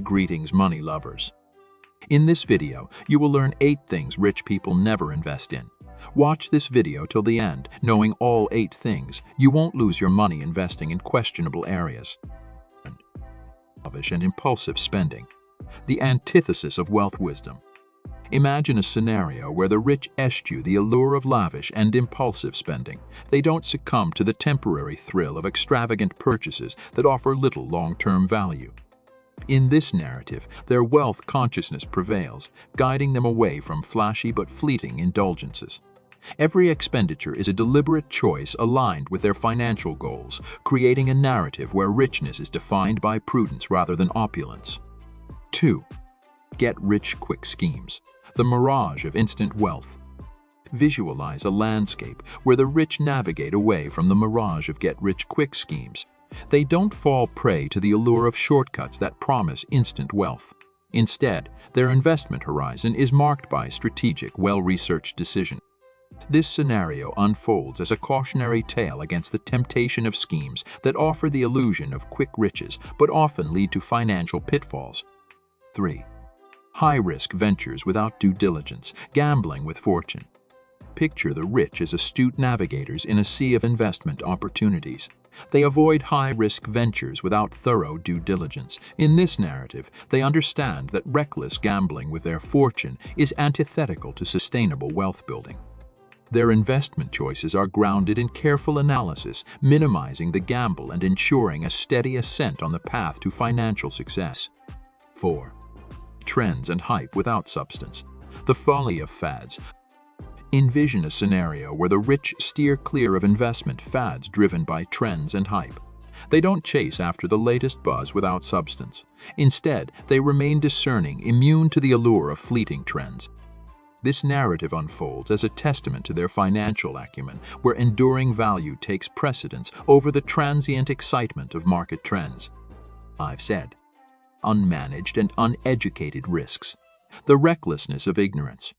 Greetings, money lovers. In this video, you will learn 8 things rich people never invest in. Watch this video till the end. Knowing all 8 things, you won't lose your money investing in questionable areas. Lavish and impulsive spending. The antithesis of wealth wisdom. Imagine a scenario where the rich eschew the allure of lavish and impulsive spending. They don't succumb to the temporary thrill of extravagant purchases that offer little long-term value. In this narrative, their wealth consciousness prevails, guiding them away from flashy but fleeting indulgences. Every expenditure is a deliberate choice aligned with their financial goals, creating a narrative where richness is defined by prudence rather than opulence. 2. Get-rich-quick schemes. The mirage of instant wealth. Visualize a landscape where the rich navigate away from the mirage of get-rich-quick schemes. They don't fall prey to the allure of shortcuts that promise instant wealth. Instead, their investment horizon is marked by strategic, well-researched decisions. This scenario unfolds as a cautionary tale against the temptation of schemes that offer the illusion of quick riches but often lead to financial pitfalls. 3. High-risk ventures without due diligence, gambling with fortune. Picture the rich as astute navigators in a sea of investment opportunities. They avoid high-risk ventures without thorough due diligence. In this narrative, they understand that reckless gambling with their fortune is antithetical to sustainable wealth building. Their investment choices are grounded in careful analysis, minimizing the gamble and ensuring a steady ascent on the path to financial success. 4. Trends and hype without substance. The folly of fads. Envision a scenario where the rich steer clear of investment fads driven by trends and hype. They don't chase after the latest buzz without substance. Instead, they remain discerning, immune to the allure of fleeting trends. This narrative unfolds as a testament to their financial acumen, where enduring value takes precedence over the transient excitement of market trends. 5. Unmanaged and uneducated risks. The recklessness of ignorance.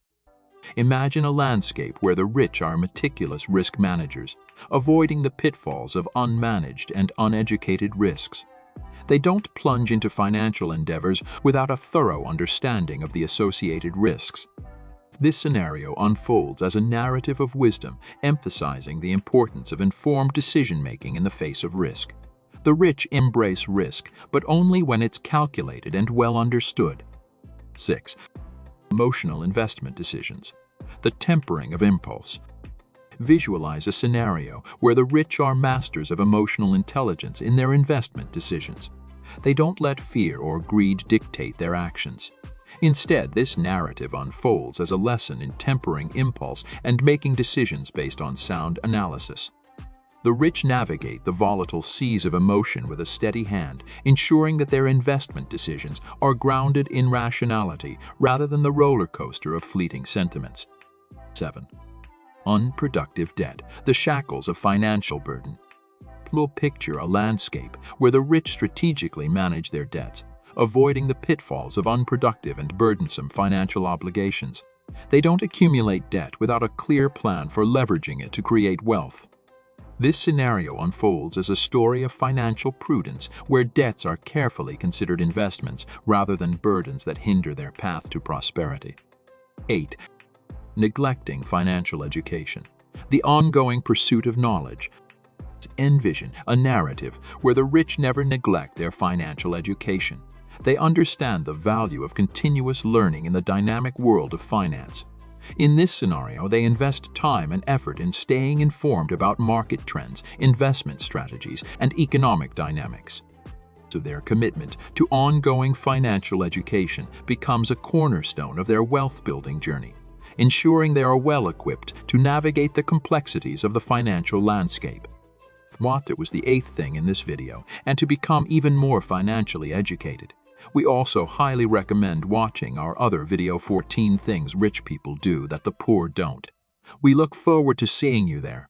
Imagine a landscape where the rich are meticulous risk managers, avoiding the pitfalls of unmanaged and uneducated risks. They don't plunge into financial endeavors without a thorough understanding of the associated risks. This scenario unfolds as a narrative of wisdom, emphasizing the importance of informed decision-making in the face of risk. The rich embrace risk, but only when it's calculated and well understood. 6. Emotional investment decisions. The tempering of impulse. Visualize a scenario where the rich are masters of emotional intelligence in their investment decisions. They don't let fear or greed dictate their actions. Instead, this narrative unfolds as a lesson in tempering impulse and making decisions based on sound analysis. The rich navigate the volatile seas of emotion with a steady hand, ensuring that their investment decisions are grounded in rationality rather than the roller coaster of fleeting sentiments. 7. Unproductive debt, the shackles of financial burden. We'll picture a landscape where the rich strategically manage their debts, avoiding the pitfalls of unproductive and burdensome financial obligations. They don't accumulate debt without a clear plan for leveraging it to create wealth. This scenario unfolds as a story of financial prudence where debts are carefully considered investments rather than burdens that hinder their path to prosperity. 8. Neglecting financial education. The ongoing pursuit of knowledge. Envision a narrative where the rich never neglect their financial education. They understand the value of continuous learning in the dynamic world of finance. In this scenario, they invest time and effort in staying informed about market trends, investment strategies, and economic dynamics. So their commitment to ongoing financial education becomes a cornerstone of their wealth-building journey, ensuring they are well-equipped to navigate the complexities of the financial landscape. What was the 8th thing in this video, and to become even more financially educated. We also highly recommend watching our other video 14 things rich people do that the poor don't. We look forward to seeing you there.